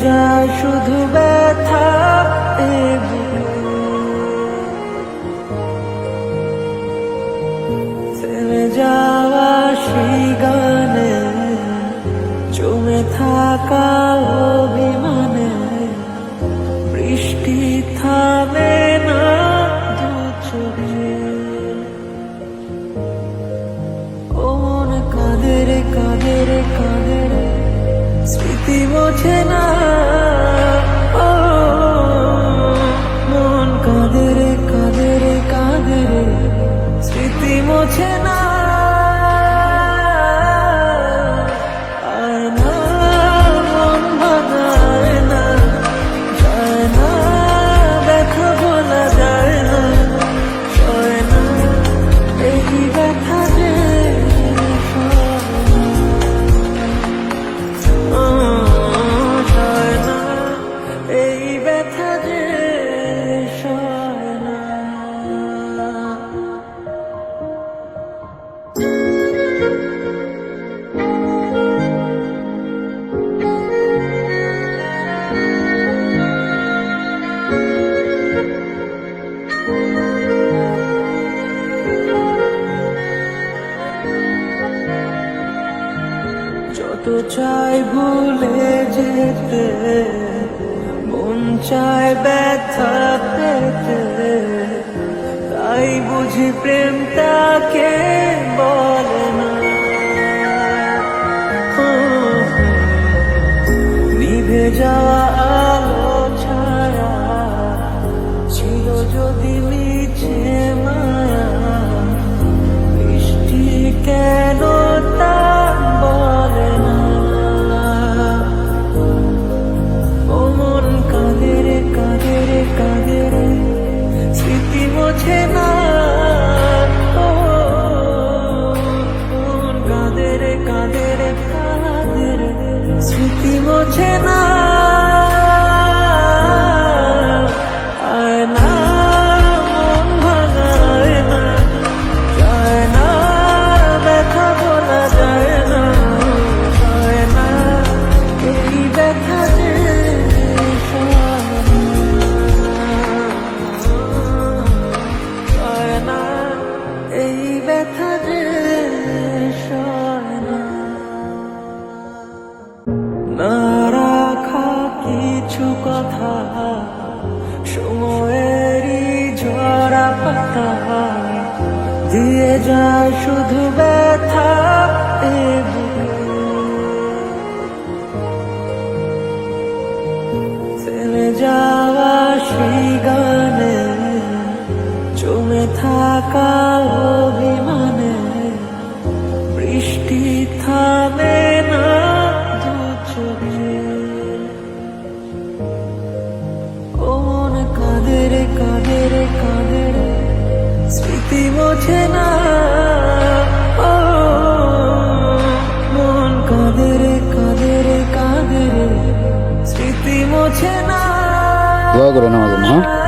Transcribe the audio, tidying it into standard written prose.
যায় শুধু ব্যথা এ বুকে। থেমে যাওয়া সেই গানে জমে থাকা অভিমানে বৃষ্টি থামে না দু চোখে। ও মন কাঁদে রে কাঁদে রে কাঁদে রে, স্মৃতি মোছে না। ও মন কাঁদে রে কাঁদে রে কাঁদে রে, স্মৃতি মোছে না। আয় না মন ভাঙায় না, যায় না ব্যথা বলা যায় না, সয় না এই ব্যথা যে সয় না, এই ব্যথা যে সয় না। যত চাই ভুলে যেতে, মন চায় ব্যথা পেতে, তাই বুঝি প্রেম তাকে বলে না। নিভে যাওয়া আলো ছায়া ছিল যদি মিছে মায়া, বৃষ্টি কেন তা বলে না। ও মন কাঁদে রে কাঁদে রে কাঁদে রে, স্মৃতি মোছে না। ও মন কাঁদে রে কাঁদে রে কাঁদে রে, স্মৃতি মোছে না। আয় না মন ভাঙায় না, যায় না ব্যথা বলা যায় না, সয় না এই ব্যথা যে সয় না, এই ব্যথা যে সয় না। না রাখা কিছু কথা সময়েরই ঝরা পাতা দিয়ে যায় শুধু ব্যথা এ বুকে। থেমে যাওয়া সেই গানে জমে থাকা অভিমানে বৃষ্টি থামে না দু চোখে। ও মন কাঁদে রে কাঁদে রে কাঁদে রে, স্মৃতি মোছে না। ও মন কাঁদে রে কাঁদে রে কাঁদে রে, স্মৃতি মোছে না। দোয়া করে নামাজ না।